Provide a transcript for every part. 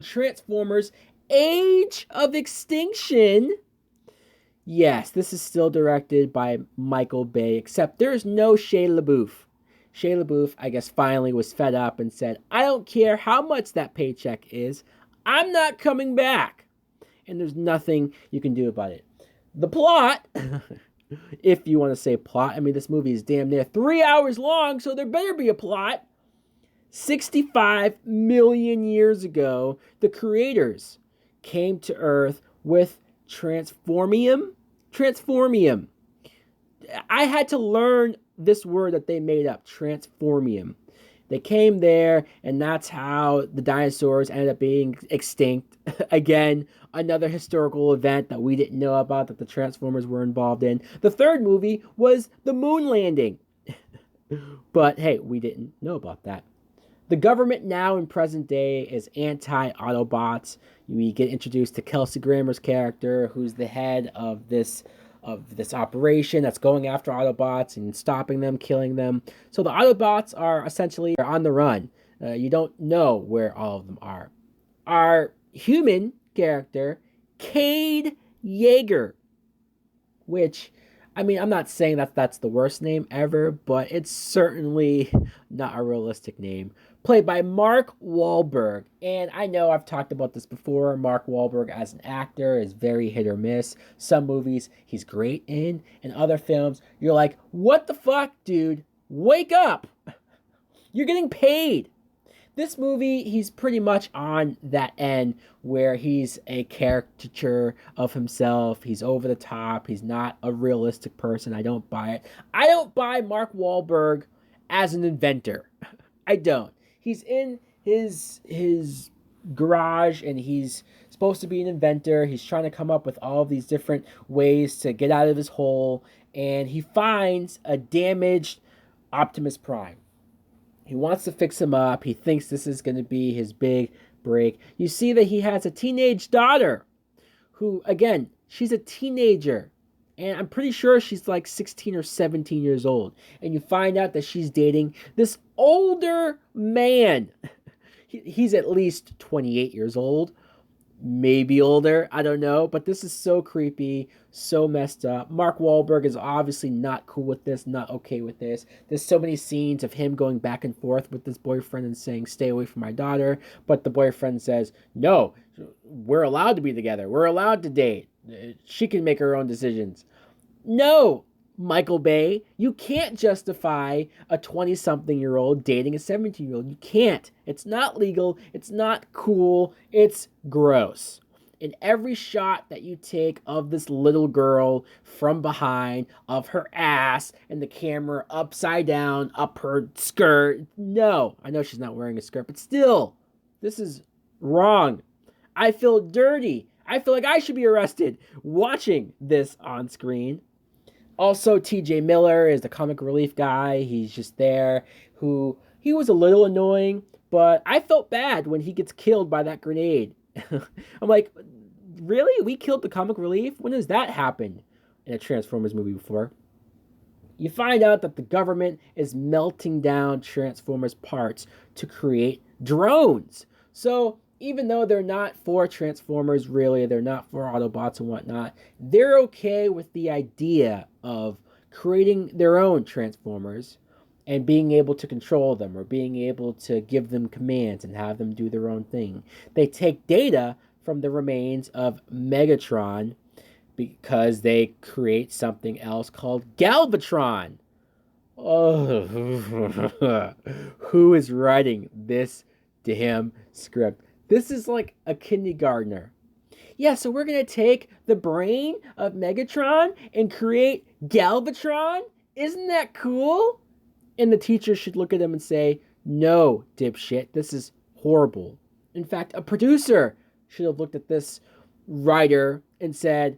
Transformers Age of Extinction. Yes, this is still directed by Michael Bay, except there's no Shia LaBeouf. Shia LaBeouf, I guess, finally was fed up and said, I don't care how much that paycheck is, I'm not coming back. And there's nothing you can do about it. The plot, if you want to say plot, I mean, this movie is damn near 3 hours long, so there better be a plot. 65 million years ago, the creators came to Earth with transformium. Transformium. I had to learn this word that they made up, transformium. They came there, and that's how the dinosaurs ended up being extinct. Again, another historical event that we didn't know about that the Transformers were involved in. The third movie was the moon landing. But hey, we didn't know about that. The government now in present day is anti-Autobots. We get introduced to Kelsey Grammer's character, who's the head of this operation that's going after Autobots and stopping them, killing them. So the Autobots are essentially on the run. You don't know where all of them are. Our human character, Cade Yeager, which, I mean, I'm not saying that that's the worst name ever, but it's certainly not a realistic name. Played by Mark Wahlberg. And I know I've talked about this before. Mark Wahlberg as an actor is very hit or miss. Some movies he's great in, and other films you're like, what the fuck, dude? Wake up! You're getting paid. This movie, he's pretty much on that end where he's a caricature of himself. He's over the top. He's not a realistic person. I don't buy it. I don't buy Mark Wahlberg as an inventor. I don't. He's in his garage and he's supposed to be an inventor. He's trying to come up with all of these different ways to get out of his hole, and he finds a damaged Optimus Prime. He wants to fix him up. He thinks this is going to be his big break. You see that he has a teenage daughter who, again, she's a teenager. And I'm pretty sure she's like 16 or 17 years old. And you find out that she's dating this older man. He's at least 28 years old. Maybe older. I don't know. But this is so creepy. So messed up. Mark Wahlberg is obviously not cool with this. Not okay with this. There's so many scenes of him going back and forth with his boyfriend and saying, stay away from my daughter. But the boyfriend says, no, we're allowed to be together. We're allowed to date. She can make her own decisions. No, Michael Bay, you can't justify a 20-something-year-old dating a 17-year-old. You can't. It's not legal. It's not cool. It's gross. In every shot that you take of this little girl from behind, of her ass, and the camera upside down, up her skirt. No, I know she's not wearing a skirt, but still, this is wrong. I feel dirty. I feel like I should be arrested watching this on screen. Also, TJ Miller is the comic relief guy. He's just there. He was a little annoying, but I felt bad when he gets killed by that grenade. I'm like, really? We killed the comic relief? When has that happened in a Transformers movie before? You find out that the government is melting down Transformers parts to create drones. So even though they're not for Transformers, really, they're not for Autobots and whatnot, they're okay with the idea of creating their own Transformers and being able to control them or being able to give them commands and have them do their own thing. They take data from the remains of Megatron because they create something else called Galvatron. Oh, who is writing this damn script? This is like a kindergartner. Yeah, so we're going to take the brain of Megatron and create Galvatron? Isn't that cool? And the teacher should look at him and say, no, dipshit, this is horrible. In fact, a producer should have looked at this writer and said,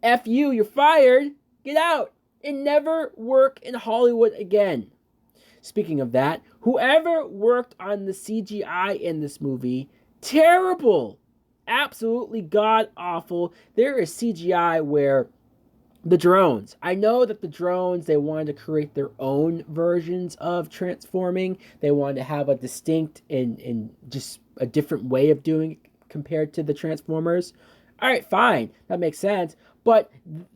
F you, you're fired, get out, and never work in Hollywood again. Speaking of that, whoever worked on the CGI in this movie, terrible, absolutely god-awful. There is CGI where the drones, I know that the drones, they wanted to create their own versions of transforming. They wanted to have a distinct and just a different way of doing it compared to the Transformers. All right, fine, that makes sense. But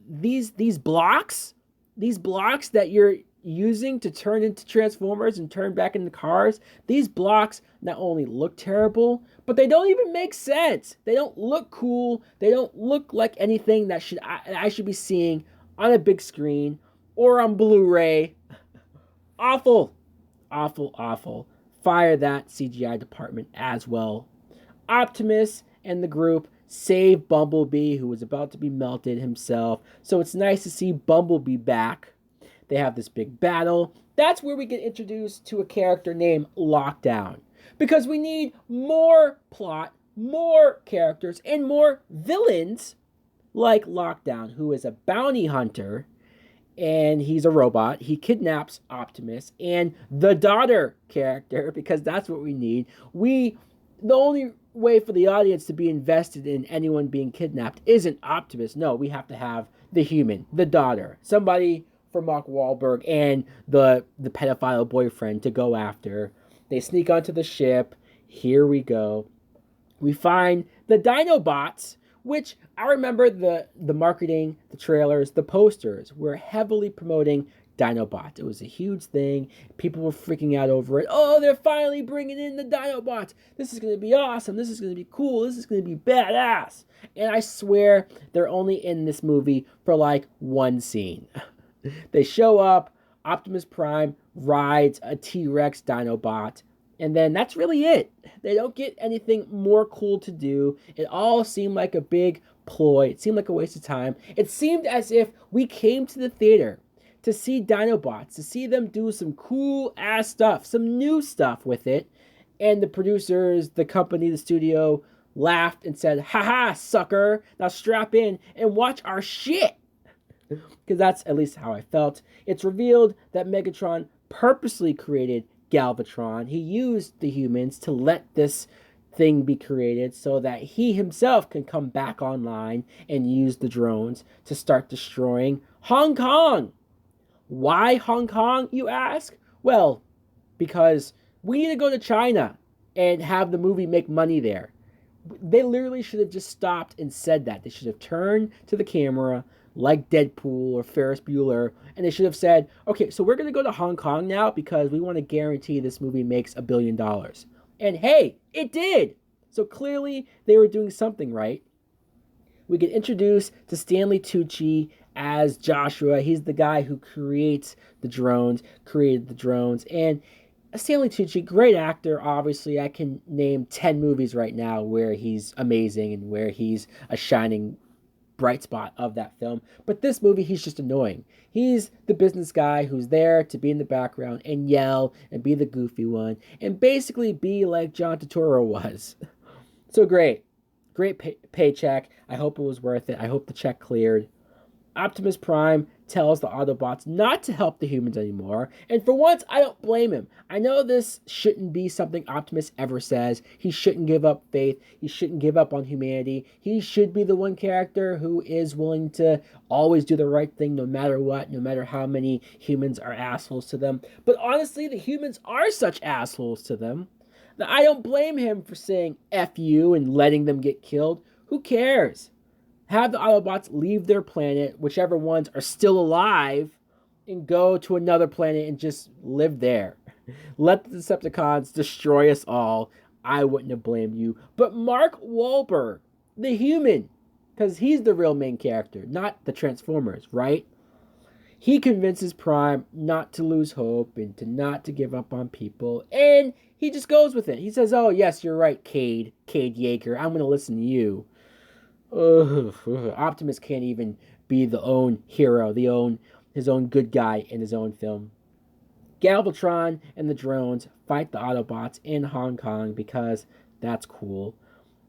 these blocks, that you're using to turn into Transformers and turn back into cars, these blocks not only look terrible, but they don't even make sense. They don't look cool. They don't look like anything that I should be seeing on a big screen or on Blu-ray. Awful, awful, awful. Fire that CGI department as well. Optimus and the group save Bumblebee, who was about to be melted himself. So it's nice to see Bumblebee back. They have this big battle. That's where we get introduced to a character named Lockdown. Because we need more plot, more characters, and more villains like Lockdown, who is a bounty hunter, and he's a robot. He kidnaps Optimus and the daughter character, because that's what we need. The only way for the audience to be invested in anyone being kidnapped isn't Optimus. No, we have to have the human, the daughter, somebody for Mark Wahlberg and the pedophile boyfriend to go after. They sneak onto the ship. Here we go. We find the Dinobots, which I remember the marketing, the trailers, the posters were heavily promoting Dinobots. It was a huge thing. People were freaking out over it. Oh, they're finally bringing in the Dinobots. This is going to be awesome. This is going to be cool. This is going to be badass. And I swear they're only in this movie for like one scene. They show up. Optimus Prime rides a T-Rex Dinobot. And then that's really it. They don't get anything more cool to do. It all seemed like a big ploy. It seemed like a waste of time. It seemed as if we came to the theater to see Dinobots, to see them do some cool ass stuff, some new stuff with it. And the producers, the company, the studio laughed and said, "Haha, sucker, now strap in and watch our shit." Because that's at least how I felt. It's revealed that Megatron purposely created Galvatron. He used the humans to let this thing be created so that he himself can come back online and use the drones to start destroying Hong Kong. Why Hong Kong, you ask? Well, because we need to go to China and have the movie make money there. They literally should have just stopped and said that. They should have turned to the camera like Deadpool or Ferris Bueller, and they should have said, okay, so we're going to go to Hong Kong now because we want to guarantee this movie makes $1 billion. And hey, it did! So clearly they were doing something right. We get introduced to Stanley Tucci as Joshua. He's the guy who created the drones, and Stanley Tucci, great actor, obviously. I can name 10 movies right now where he's amazing and where he's a shining bright spot of that film. But this movie, he's just annoying. He's the business guy who's there to be in the background and yell and be the goofy one and basically be like John Turturro was. So great paycheck. I hope it was worth it. I hope the check cleared. Optimus Prime tells the Autobots not to help the humans anymore, and for once, I don't blame him. I know this shouldn't be something Optimus ever says. He shouldn't give up faith. He shouldn't give up on humanity. He should be the one character who is willing to always do the right thing no matter what, no matter how many humans are assholes to them. But honestly, the humans are such assholes to them that I don't blame him for saying F you and letting them get killed. Who cares? Have the Autobots leave their planet, whichever ones are still alive, and go to another planet and just live there. Let the Decepticons destroy us all. I wouldn't have blamed you. But Mark Wahlberg, the human, because he's the real main character, not the Transformers, right? He convinces Prime not to lose hope and not to give up on people, and he just goes with it. He says, "Oh, yes, you're right, Cade Yeager. I'm going to listen to you." Optimus can't even be the own hero, his own good guy in his own film. Galvatron and the drones fight the Autobots in Hong Kong because that's cool.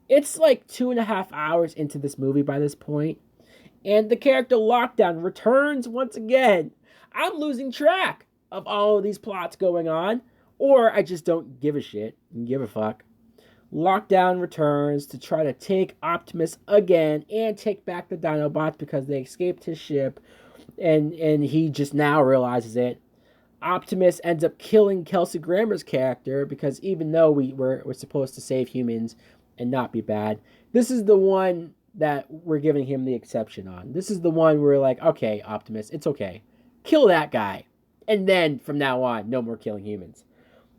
It's like 2.5 hours into this movie by this point, and the character Lockdown returns once again. I'm losing track of all of these plots going on, or I just don't give a shit and give a fuck. Lockdown returns to try to take Optimus again and take back the Dinobots because they escaped his ship, and he just now realizes it. Optimus ends up killing Kelsey Grammer's character because even though we're supposed to save humans, and not be bad. This is the one that we're giving him the exception on. This is the one where we're like, okay, Optimus, it's okay. Kill that guy. And then from now on, no more killing humans.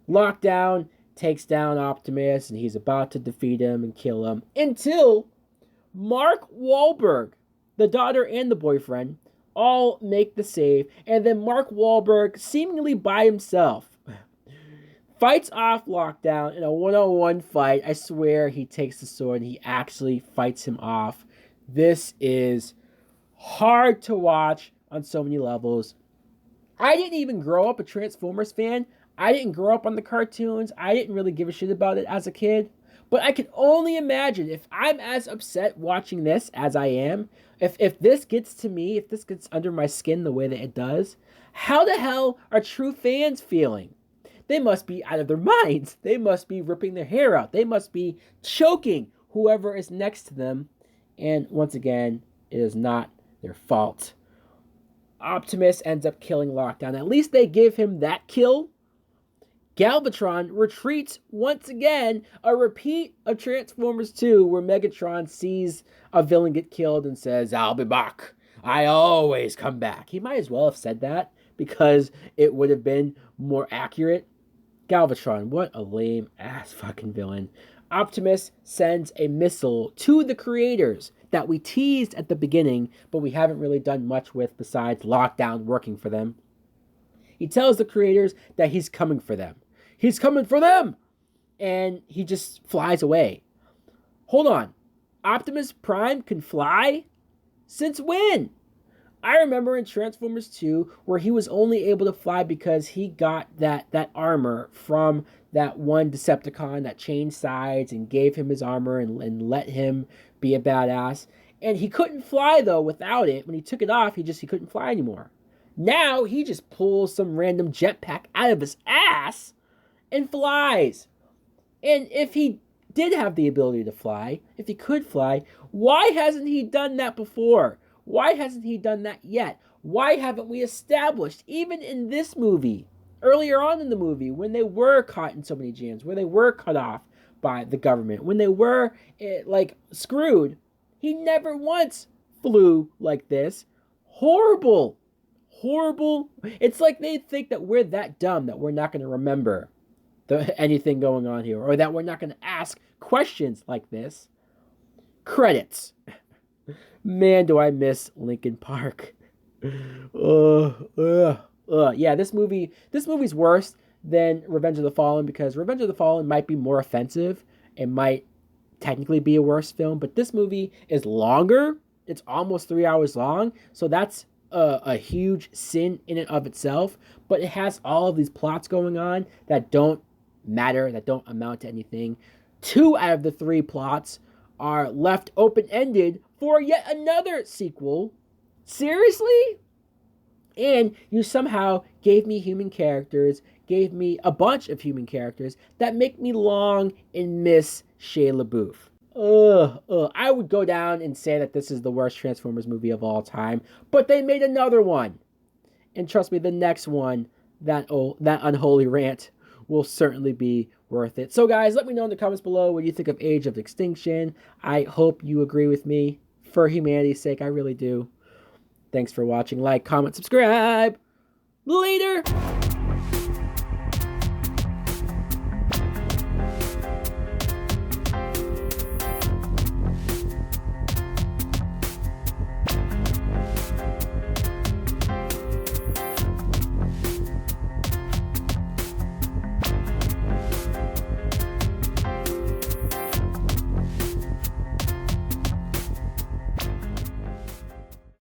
Lockdown takes down Optimus, and he's about to defeat him and kill him until Mark Wahlberg, the daughter and the boyfriend, all make the save, and then Mark Wahlberg, seemingly by himself, fights off Lockdown in a one-on-one fight. I swear he takes the sword and he actually fights him off. This is hard to watch on so many levels. I didn't even grow up a Transformers fan. I didn't grow up on the cartoons. I didn't really give a shit about it as a kid. But I can only imagine if I'm as upset watching this as I am, if this gets to me, if this gets under my skin the way that it does, how the hell are true fans feeling? They must be out of their minds. They must be ripping their hair out. They must be choking whoever is next to them. And once again, it is not their fault. Optimus ends up killing Lockdown. At least they give him that kill. Galvatron retreats once again, a repeat of Transformers 2, where Megatron sees a villain get killed and says, "I'll be back. I always come back." He might as well have said that because it would have been more accurate. Galvatron, what a lame ass fucking villain. Optimus sends a missile to the creators that we teased at the beginning, but we haven't really done much with besides Lockdown working for them. He tells the creators that he's coming for them. He's coming for them! And he just flies away. Hold on. Optimus Prime can fly? Since when? I remember in Transformers 2 where he was only able to fly because he got that armor from that one Decepticon that changed sides and gave him his armor and let him be a badass. And he couldn't fly, though, without it. When he took it off, he couldn't fly anymore. Now he just pulls some random jetpack out of his ass and flies. And if he did have the ability to fly, if he could fly, why hasn't he done that before? Why hasn't he done that yet? Why haven't we established, even in this movie, earlier on in the movie, when they were caught in so many jams, where they were cut off by the government, when they were, screwed, he never once flew like this. Horrible. Horrible. It's like they think that we're that dumb that we're not going to remember anything going on here, or that we're not going to ask questions like this. Credits. Man, do I miss Linkin Park. Yeah, this movie's worse than Revenge of the Fallen, because Revenge of the Fallen might be more offensive. It might technically be a worse film, but this movie is longer. It's almost 3 hours long, so that's a huge sin in and of itself. But it has all of these plots going on that don't matter, that don't amount to anything. 2 out of the 3 plots are left open-ended for yet another sequel. Seriously? And you somehow gave me human characters, gave me a bunch of human characters that make me long and miss Shia LaBeouf. I would go down and say that this is the worst Transformers movie of all time, but they made another one. And trust me, the next one, that unholy rant, will certainly be worth it. So guys, let me know in the comments below what you think of Age of Extinction. I hope you agree with me. For humanity's sake, I really do. Thanks for watching. Like, comment, subscribe. Later!